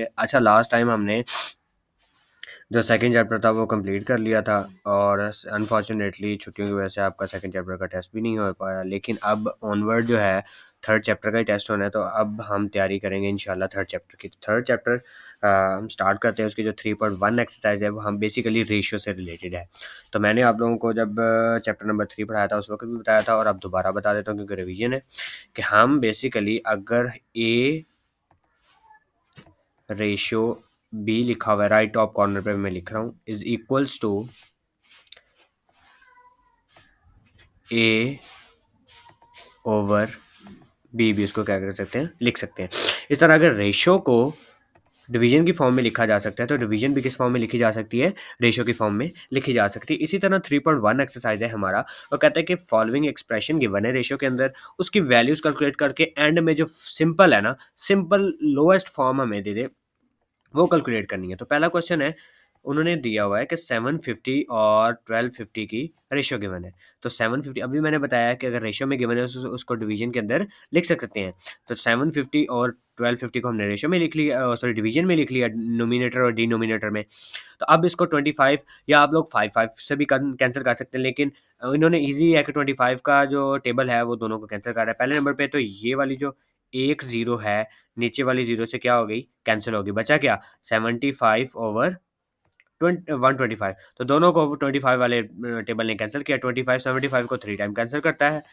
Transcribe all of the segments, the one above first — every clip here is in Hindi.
अच्छा, लास्ट टाइम हमने जो सेकंड चैप्टर था वो कंप्लीट कर लिया था और अनफॉर्चुनेटली छुट्टियों की वजह से आपका सेकंड चैप्टर का टेस्ट भी नहीं हो पाया। लेकिन अब ऑनवर्ड जो है थर्ड चैप्टर का ही टेस्ट होना है, तो अब हम तैयारी करेंगे इंशाल्लाह थर्ड चैप्टर की। थर्ड चैप्टर हम स्टार्ट करते हैं। उसकी जो 3.1 एक्सरसाइज है वो हम बेसिकली रेशियो से रिलेटेड है। तो मैंने आप लोगों को जब चैप्टर नंबर 3 पढ़ाया था उस वक्त भी बताया था, और अब दोबारा बता देता हूँ क्योंकि रिवीजन है, कि हम बेसिकली अगर ए रेशियो बी लिखा हुआ है राइट टॉप कॉर्नर पे, मैं लिख रहा हूँ, is equals to A over B, भी उसको क्या कर सकते हैं, लिख सकते हैं। इस तरह अगर रेशियो को डिवीजन की फॉर्म में लिखा जा सकता है तो डिवीजन भी किस फॉर्म में लिखी जा सकती है, रेशियो की फॉर्म में लिखी जा सकती है। इसी तरह 3.1 एक्सरसाइज है हमारा, वो कहता है कि फॉलोइंग एक्सप्रेशन गिवन है रेशियो के अंदर, उसकी वैल्यूज कैलकुलेट करके एंड में जो सिंपल है ना, सिंपल लोएस्ट फॉर्म हमें दे दे, वो कैलकुलेट करनी है। तो पहला क्वेश्चन है, उन्होंने दिया हुआ है कि 750 और 1250 की रेशियो गिवन है। तो 750 अभी मैंने बताया कि अगर रेशियो में गिवन है उसको डिवीजन के अंदर लिख सकते हैं। तो 750 और 1250 को हमने रेशियो में लिख लिया, सॉरी डिवीजन में लिख लिया, नोमिनेटर और डिनोमिनेटर में। तो अब इसको 25 या आप लोग 5 से भी कैंसिल कर सकते हैं, लेकिन इन्होंने ईजी है कि 25 का जो टेबल है वो दोनों को कैंसिल कर रहा है। पहले नंबर पे तो ये वाली जो एक जीरो है नीचे वाली जीरो से क्या हो गई, कैंसिल हो गई। बचा क्या, 75 ओवर 125। तो दोनों को 25 वाले टेबल ने कैंसिल किया। 25 75 को 3 टाइम कैंसिल करता है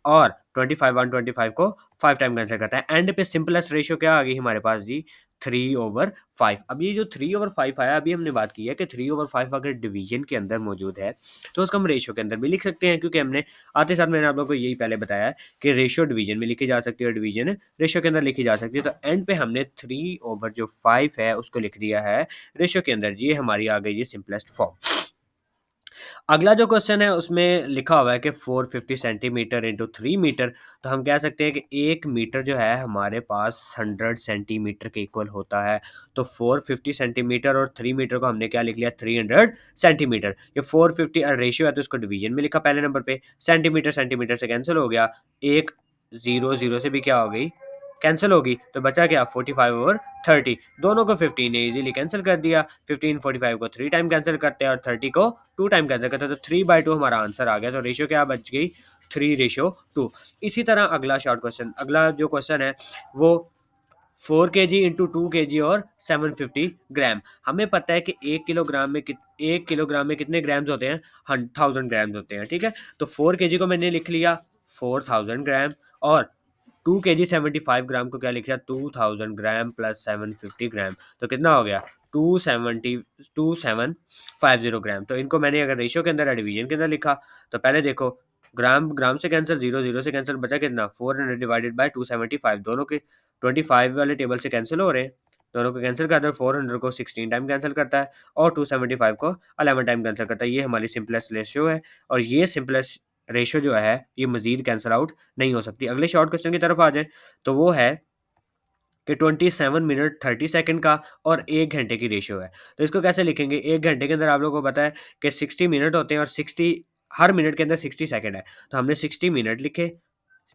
और 25 125 को 5 टाइम कैंसिल करता है। एंड पे सिंपलेस्ट रेशियो क्या आ गई हमारे पास जी, 3/5। अब ये जो 3/5 आया, अभी हमने बात की है कि 3/5 अगर डिवीजन के अंदर मौजूद है तो उसको हम रेशियो के अंदर भी लिख सकते हैं, क्योंकि हमने आते साथ मैंने आप लोगों को यही पहले बताया है कि रेशियो डिवीजन में लिखी जा सकती है और डिवीजन रेशियो के अंदर लिखी जा सकती है। तो एंड पे हमने 3/5 है उसको लिख दिया है रेशियो के अंदर। ये हमारी आ गई ये सिंपलेस्ट फॉर्म। अगला जो क्वेश्चन है उसमें लिखा हुआ है कि 450 सेंटीमीटर इंटू 3 मीटर। तो हम कह सकते हैं कि 1 मीटर जो है हमारे पास 100 सेंटीमीटर के इक्वल होता है। तो 450 सेंटीमीटर और 3 मीटर को हमने क्या लिख लिया, 300 सेंटीमीटर। ये 450 रेशियो है तो उसको डिवीजन में लिखा पहले नंबर पे। सेंटीमीटर सेंटीमीटर से कैंसिल हो गया, एक जीरो जीरो से भी क्या हो गई, कैंसिल होगी। तो बचा क्या, 45/30। दोनों को 15 ने इजीली कैंसिल कर दिया। 15 45 को 3 टाइम कैंसिल करते हैं और 30 को 2 टाइम कैंसिल करते हैं। तो 3/2 हमारा आंसर आ गया। तो रेशियो क्या बच गई, 3:2। इसी तरह अगला शॉर्ट क्वेश्चन, अगला जो क्वेश्चन है वो 4 kg इंटू 2 kg और 750 ग्राम। हमें पता है कि 1 किलोग्राम में कितने ग्राम्स होते हैं, 1000 ग्राम्स होते हैं। ठीक है, तो 4 kg को मैंने लिख लिया 4000 ग्राम, और 2 kg 75 ग्राम को क्या लिख लिया, 2000 ग्राम प्लस 750 ग्राम। तो कितना हो गया, 2750 ग्राम। तो इनको मैंने अगर रेशियो के अंदर डिवीजन के अंदर लिखा तो पहले देखो, ग्राम ग्राम से कैंसिल, जीरो जीरो से कैंसिल, बचा कितना, 400 डिवाइडेड बाय 275। दोनों के 25 वाले टेबल से कैंसिल हो रहे हैं, दोनों को कैंसिल करते हैं। 400 को 16 टाइम कैंसिल करता है और 275 को 11 टाइम कैंसिल करता है। ये हमारी सिंपलेस्ट रेशियो है, और ये सिंपलेस्ट रेशियो जो है ये मजीद कैंसिल आउट नहीं हो सकती। अगले शॉर्ट क्वेश्चन की तरफ आ जाए तो वो है कि 27 मिनट 30 सेकंड का और 1 घंटे की रेशियो है। तो इसको कैसे लिखेंगे, 1 घंटे के अंदर आप लोगों को पता है कि 60 मिनट होते हैं और 60 हर मिनट के अंदर 60 सेकंड है। तो हमने 60 मिनट लिखे,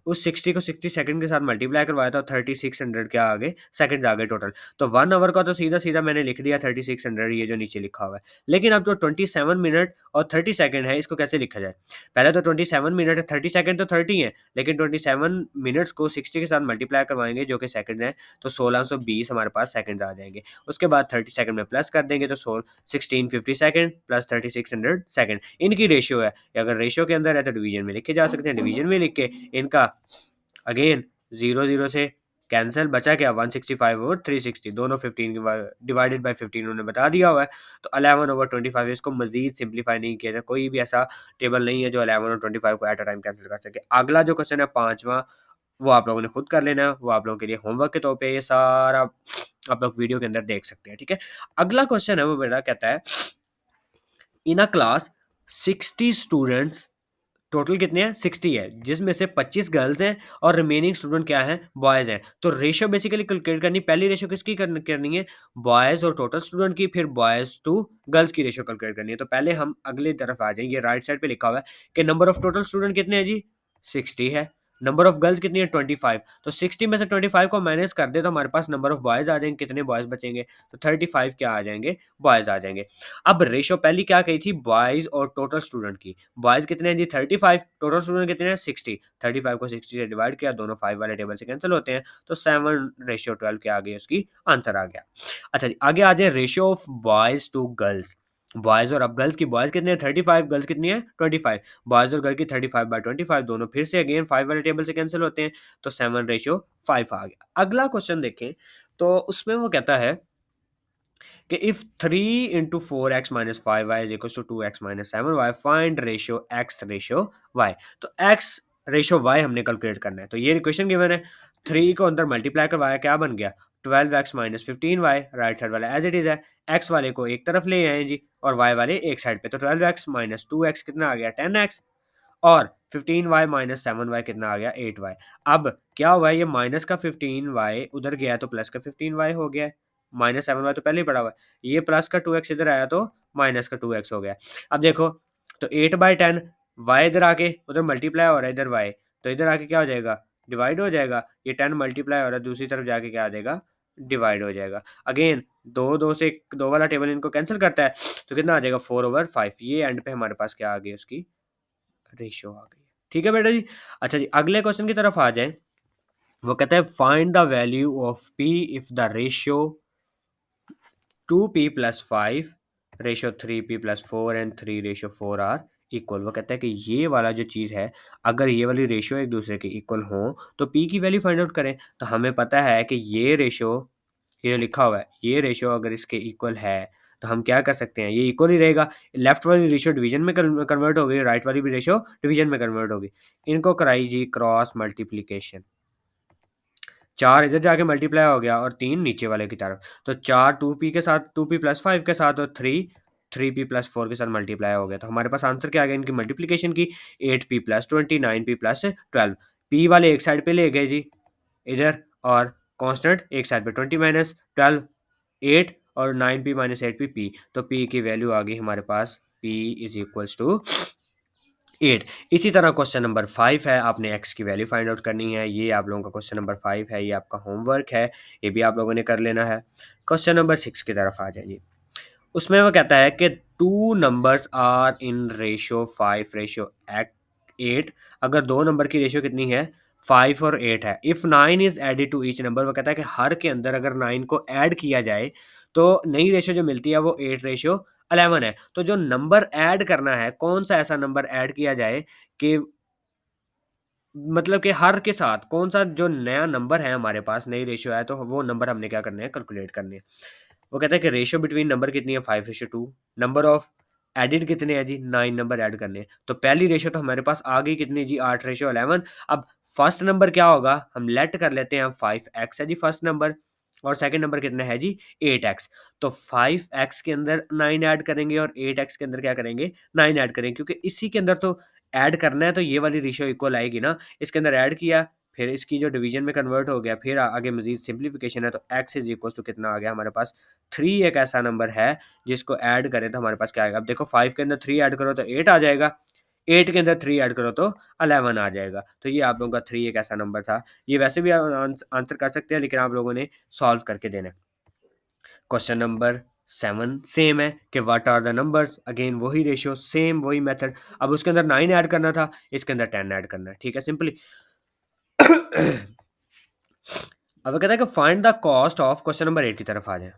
उस 60 को 60 सेकंड के साथ मल्टीप्लाई करवाया था, 3600 क्या आ गए, सेकंड्स आ गए टोटल। तो 1 आवर का तो सीधा-सीधा मैंने लिख दिया 3600, ये जो नीचे लिखा हुआ है। लेकिन अब जो 27 मिनट और 30 सेकंड है इसको कैसे लिखा जाए? पहले तो 27 मिनट है, 30 सेकंड तो 30 है, लेकिन 27 मिनट्स को 60 के साथ मल्टीप्लाई करवाएँगे जो कि सेकंड है, तो 1620 हमारे पास सेकंड्स आ जाएँगे। उसके बाद 30 सेकंड में प्लस कर देंगे तो 1650 सेकंड प्लस 3600 सेकंड। इनकी रेशियो है, अगर रेशियो के अंदर है तो डिवीजन में लिखे जा सकते हैं। डिवीजन में लिख के इनका अगेन जीरो जीरो से कैंसिल, बचा क्या, 165 और 360, दोनों 15 डिवाइडेड बाय 15 उन्होंने बता दिया हुआ है। तो 11/25, इसको मजीद सिंप्लीफाई नहीं किया था। कोई भी ऐसा टेबल नहीं है जो 11 और 25 को एट अ टाइम कैंसिल कर सके। अगला जो क्वेश्चन है पांचवा, वो आप लोगों ने खुद कर लेना है, वो आप लोगों के लिए होमवर्क के तौर पे, ये सारा आप लोग वीडियो के अंदर देख सकते हैं। ठीक है, अगला क्वेश्चन है वो मेरा कहता है, इन अ क्लास 60 स्टूडेंट्स, टोटल कितने हैं, 60 है, जिसमें से 25 गर्ल्स हैं और रिमेनिंग स्टूडेंट क्या हैं, बॉयज हैं। तो रेशियो बेसिकली कैलकुलेट करनी, पहली रेशियो किसकी करनी है, बॉयज और टोटल स्टूडेंट की, फिर बॉयज टू गर्ल्स की रेशियो कैलकुलेट करनी है। तो पहले हम अगली तरफ आ जाएंगे, राइट साइड पे लिखा हुआ है कि नंबर ऑफ टोटल स्टूडेंट कितने हैं जी, 60 है। नंबर ऑफ गर्ल्स कितनी है 25, तो 60 में से 25 को माइनस कर दे तो हमारे पास नंबर ऑफ बॉयज आ जाएंगे, कितने बॉयज बचेंगे, तो 35 क्या आ जाएंगे, बॉयज आ जाएंगे। अब रेशो पहली क्या कही थी, बॉयज और टोटल स्टूडेंट की, बॉयज कितने हैं जी 35, टोटल स्टूडेंट कितने हैं 60, 35 को 60 से डिवाइड किया, दोनों 5 वाले टेबल से कैंसिल होते हैं, तो 7:12 क्या आ गई, उसकी आंसर आ गया। अच्छा जी, आगे आ जाए ratio of boys to girls, boys और अब गर्ल्स की, बॉयज कितने हैं 35, गर्ल्स कितनी है 25, बॉयज और गर्ल की 35/25, दोनों फिर से अगेन 5 वाले टेबल से कैंसिल होते हैं, तो 7:5 आ गया। अगला क्वेश्चन देखें तो उसमें वो कहता है कि if 3 into 4x minus 5y is equals to 2x minus 7y, find ratio x ratio y। तो x रेशियो y हमने कैलकुलेट करना है, तो ये इक्वेशन गिवन है, 3 को अंदर मल्टीप्लाई करवाया, क्या बन गया 12x minus 15y, right side वाला एज इट इज है, x वाले को एक तरफ ले आए जी और y वाले एक साइड पे, तो 12x minus 2x कितना आ गया 10x, और 15y माइनस 7y कितना आ गया 8y। अब क्या हुआ है, ये माइनस का 15y उधर गया है तो प्लस का 15y हो गया है, माइनस 7y तो पहले ही पड़ा हुआ है, ये प्लस का 2x इधर आया तो माइनस का 2x हो गया। अब देखो तो 8/10 y इधर आके उधर मल्टीप्लाई हो रहा है, इधर y तो इधर आके क्या हो जाएगा डिवाइड हो जाएगा, ये 10 मल्टीप्लाई हो रहा है दूसरी तरफ जाके क्या आ जाएगा डिवाइड हो जाएगा। अगेन दो दो से दो वाला टेबल इनको कैंसिल करता है तो कितना आ जाएगा 4/5, ये एंड पे हमारे पास क्या आ गई उसकी रेशियो आ गई है। ठीक है बेटा जी। अच्छा जी, अगले क्वेश्चन की तरफ आ जाएं, वो कहता है find the value of p if the ratio 2p plus 5 ratio 3p plus 4 and 3 ratio 4 are equal. वो कहता है कि ये वाला जो चीज़ है अगर ये वाली रेशियो एक दूसरे के इक्वल हो तो p की वैल्यू फाइंड आउट करें। तो हमें पता है कि ये रेशियो, ये लिखा हुआ है, ये रेशियो अगर इसके इक्वल है तो हम क्या कर सकते हैं, ये इक्वल ही रहेगा। लेफ्ट वाली रेशियो डिवीजन में कन्वर्ट हो गई, राइट वाली भी रेशियो डिवीजन में कन्वर्ट होगी। इनको कराई जी क्रॉस मल्टीप्लीकेशन, 4 इधर जाके मल्टीप्लाई हो गया और 3 नीचे वाले की तरफ, तो 4 2p के साथ 2p प्लस 5 के साथ और 3p प्लस 4 के साथ मल्टीप्लाई हो गया, तो हमारे पास आंसर क्या आ गया इनकी मल्टीप्लिकेशन की, 8p plus 20 9p plus 12। p वाले एक साइड पे ले गए जी इधर, और कांस्टेंट एक साइड पे 20 माइनस 12 8 और 9p माइनस 8p p, तो p की वैल्यू आ गई हमारे पास p इज इक्वल्स टू 8। इसी तरह क्वेश्चन नंबर 5 है, आपने x की वैल्यू फाइंड आउट करनी है, ये आप लोगों का क्वेश्चन नंबर 5 है, ये आपका होमवर्क है, ये भी आप लोगों ने कर लेना है। क्वेश्चन नंबर 6 की तरफ आ जाइए, उसमें वो कहता है कि 2 numbers are in ratio 5 ratio 8, अगर दो नंबर की रेशियो कितनी है 5 और 8 है, if 9 is added to each number, वो कहता है कि हर के अंदर अगर 9 को ऐड किया जाए तो नई रेशियो जो मिलती है वो 8 रेशियो 11 है। तो जो नंबर ऐड करना है, कौन सा ऐसा नंबर ऐड किया जाए कि मतलब कि हर के साथ कौन सा जो नया नंबर है हमारे पास, नई रेशियो है, तो वो नंबर हमने क्या करने हैं कैलकुलेट करने हैं। वो कहता है कि रेशियो बिटवीन नंबर कितनी है 5:2, नंबर ऑफ एडिड कितने हैं जी 9 नंबर ऐड करने हैं। तो पहली रेशियो तो हमारे पास आ गई कितनी जी 8:11। अब फर्स्ट नंबर क्या होगा, हम लेट कर लेते हैं, 5x है जी फर्स्ट नंबर, और सेकंड नंबर कितना है जी 8x। तो 5x के अंदर 9 ऐड करेंगे और 8x के अंदर क्या करेंगे 9 ऐड करेंगे, क्योंकि इसी के अंदर तो ऐड करना है, तो ये वाली रेशियो इक्वल आएगी ना। इसके अंदर ऐड किया, फिर इसकी जो डिवीजन में कन्वर्ट हो गया, फिर आगे मजीद सिंप्लीफिकेशन है, तो x इज इक्वल टू कितना आ गया हमारे पास 3। एक ऐसा नंबर है जिसको ऐड करें तो हमारे पास क्या आएगा, अब देखो 5 के अंदर 3 ऐड करो तो 8 आ जाएगा, 8 के अंदर 3 ऐड करो तो 11 आ जाएगा। तो ये आप लोगों का 3 एक ऐसा नंबर था, ये वैसे भी आंसर कर सकते हैं लेकिन आप लोगों ने सॉल्व करके देना है। क्वेश्चन नंबर 7 सेम है कि what are the numbers, again वही रेशियो सेम वही मेथड, अब उसके अंदर 9 ऐड करना था, इसके अंदर 10 ऐड करना है, ठीक है सिंपली। अब कहता है कि find the cost of, question number 8 की तरफ आ जाए,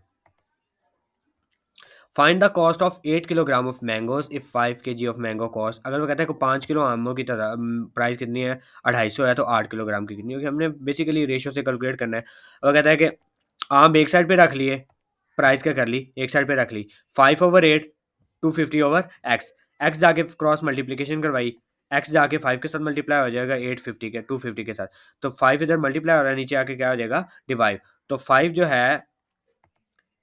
find the cost of 8 kilogram of mangoes if 5 kg of mango cost. अगर वो कहता है कि 5 किलो आमों की प्राइस कितनी है 250 है, तो 8 किलोग्राम की कितनी होगी, हमने बेसिकली रेशियो से कैलकुलेट करना है। वो कहता है कि आम एक साइड पे रख लिए, प्राइस क्या कर ली एक साइड पे रख ली, 5/8 250/x, x जाके क्रॉस मल्टीप्लीकेशन करवाई, x जाके 5 के साथ मल्टीप्लाई हो जाएगा 850 के 250 के साथ, तो 5 इधर मल्टीप्लाई हो रहा है, नीचे आके क्या हो जाएगा डिवाइड, तो 5 जो है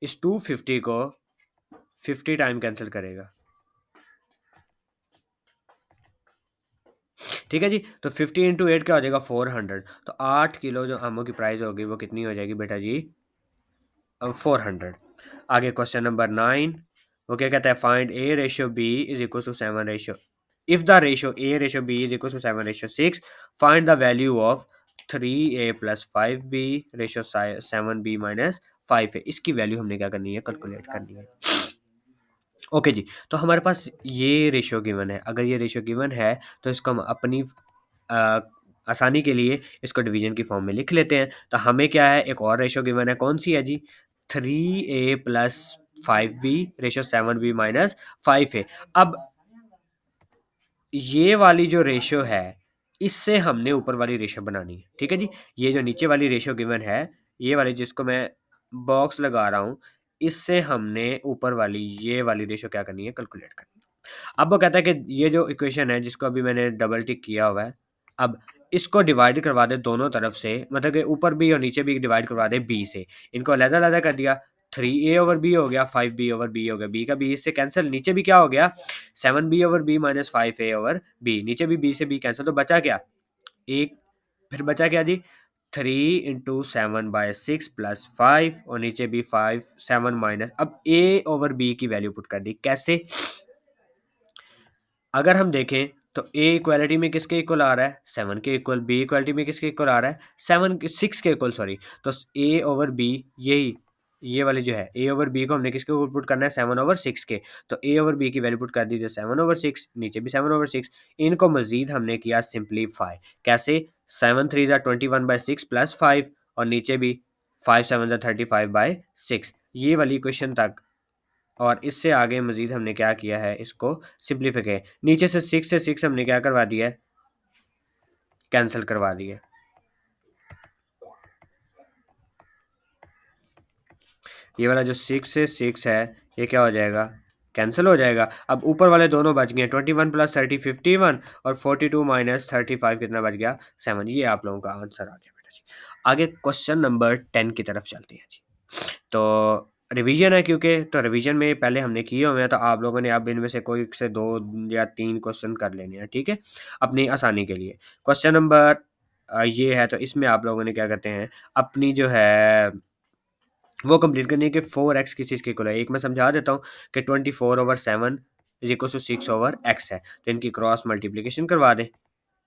इस 250 को 50 टाइम कैंसिल करेगा, ठीक है जी। तो 50 इंटू 8 क्या हो जाएगा 400, तो 8 किलो जो आमों की प्राइस होगी वो कितनी हो जाएगी बेटा जी 400। आगे क्वेश्चन नंबर 9, वो क्या कहता है, find a ratio b is equal to 7 ratio if the ratio A ratio B is equal to 7:6, find the value of 3A plus 5B ratio 7B minus 5A। इसकी वैल्यू हमने क्या करनी है, कैलकुलेट करनी है। ओके जी, तो हमारे पास ये रेशो गिवन है। अगर ये रेशो गिवन है तो इसको हम अपनी आसानी के लिए इसको डिवीजन की फॉर्म में लिख लेते हैं। तो हमें क्या है, एक और रेशो गिवन है, कौन सी है जी, 3A plus 5B ratio 7B minus 5A। अब ये वाली जो रेशो है इससे हमने ऊपर वाली रेशो बनानी है, ठीक है जी। ये जो नीचे वाली रेशो गिवन है, ये वाली जिसको मैं बॉक्स लगा रहा हूँ, इससे हमने ऊपर वाली ये वाली रेशो क्या करनी है, कैलकुलेट करनी है। अब वो कहता है कि ये जो इक्वेशन है जिसको अभी मैंने डबल टिक किया हुआ है, अब इसको डिवाइड करवा दे दोनों तरफ से, मतलब कि ऊपर भी और नीचे भी डिवाइड करवा दे बी से। इनको अलग-अलग कर दिया, 3A ओवर बी हो गया, 5B ओवर बी हो गया, बी का बी इससे कैंसिल, नीचे भी क्या हो गया, 7B over B minus 5A over B, नीचे भी बी से बी कैंसिल, तो बचा क्या, एक, फिर बचा क्या जी, 3 × 7/6 प्लस 5 और नीचे भी 5 7 माइनस, अब A ओवर बी की वैल्यू पुट कर दी। कैसे, अगर हम देखें तो A इक्वालिटी में किसके इक्वल आ रहा है, 7 के इक्वल, B इक्वालिटी में किसके इक्वल आ रहा है, 6 के इक्वल, सॉरी। तो A ओवर B, यही ये वाली जो है A ओवर B को हमने किसके ऊपर पुट करना है, 7/6 के। तो A ओवर B की वैल्यू पुट कर दीजिए 7/6, नीचे भी 7/6। इनको मजीद हमने किया सिंप्लीफाई, कैसे, 7 3 21/6 प्लस 5 और नीचे भी 5 7 35/6, ये वाली क्वेश्चन तक। और इससे आगे मजीद हमने क्या किया है, इसको सिंप्लीफाई किया, नीचे से 6 हमने क्या करवा दिया है, कैंसिल करवा दिया। ये वाला जो 6 है ये क्या हो जाएगा, कैंसिल हो जाएगा। अब ऊपर वाले दोनों बच गए, 21 प्लस 30 51 और 42 माइनस 35 कितना बच गया, 7। ये आप लोगों का आंसर आ गया बेटा जी। आगे क्वेश्चन नंबर 10 की तरफ चलते हैं जी। तो रिवीजन है क्योंकि, तो रिवीजन में पहले हमने किए हुए हैं, तो आप लोगों ने अब इनमें से कोई से 2 या 3 क्वेश्चन कर लेने हैं, ठीक है, अपनी आसानी के लिए। क्वेश्चन नंबर ये है, तो इसमें आप लोगों ने क्या करते हैं, अपनी जो है वो कंप्लीट करनी है कि 4x किस चीज़ के इक्वल है। एक मैं समझा देता हूँ कि 24/7 इज इक्वल टू 6/x है, तो इनकी क्रॉस मल्टीप्लीकेशन करवा दें,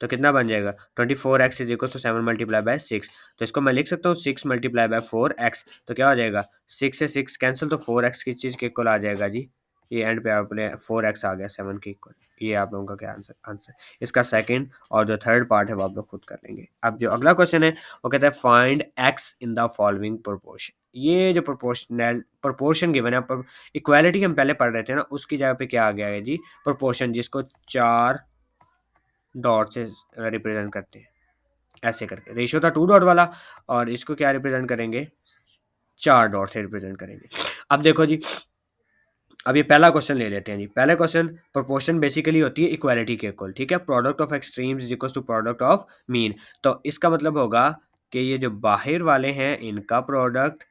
तो कितना बन जाएगा, 24x is equal to 7 multiply by 6। तो इसको मैं लिख सकता हूँ 6 मल्टीप्लाई बाय 4x, तो क्या हो जाएगा, 6 से 6 कैंसिल, तो 4x किस चीज़ के इक्वल आ जाएगा जी, ये एंड पे आपने 4x आ गया 7 के इक्वल। ये आप लोगों का क्या आंसर। इसका सेकंड और जो थर्ड पार्ट है वो आप लोग खुद कर लेंगे। अब जो अगला क्वेश्चन है वो कहता है find x in the following proportion. ये जो प्रोपोर्शन गिवन है, पर इक्वालिटी हम पहले पढ़ रहे थे ना, उसकी जगह पे क्या आ गया है जी, प्रोपोर्शन, जिसको 4 डॉट से रिप्रेजेंट करते हैं, ऐसे करके। रेशियो था 2 डॉट वाला और इसको क्या रिप्रेजेंट करेंगे, 4 डॉट से रिप्रेजेंट करेंगे। अब देखो जी, अब ये पहला क्वेश्चन ले लेते हैं जी। पहला क्वेश्चन, प्रोपोर्शन बेसिकली होती है इक्वालिटी के इक्वल, ठीक है, product of extremes is equal to product of mean. तो इसका मतलब होगा कि ये जो बाहर वाले हैं इनका प्रोडक्ट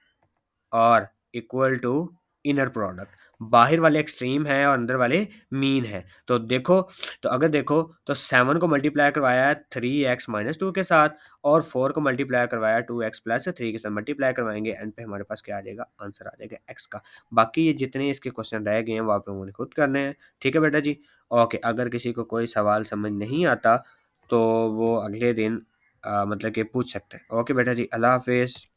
और इक्वल टू इनर प्रोडक्ट, बाहर वाले एक्सट्रीम है और अंदर वाले मीन है। तो देखो, तो अगर देखो तो 7 को मल्टीप्लाई करवाया है 3x-2 के साथ और 4 को मल्टीप्लाई करवाया 2x+3 के साथ, मल्टीप्लाई करवाएंगे, एंड पे हमारे पास क्या आ जाएगा, आंसर आ जाएगा x का। बाकी ये जितने इसके क्वेश्चन रह गए हैं वो आप लोगों ने खुद करने हैं, ठीक है बेटा जी। ओके, अगर किसी को कोई सवाल समझ नहीं आता तो वो अगले दिन मतलब कि पूछ सकते हैं। ओके बेटा जी, अल्लाह हाफिज़।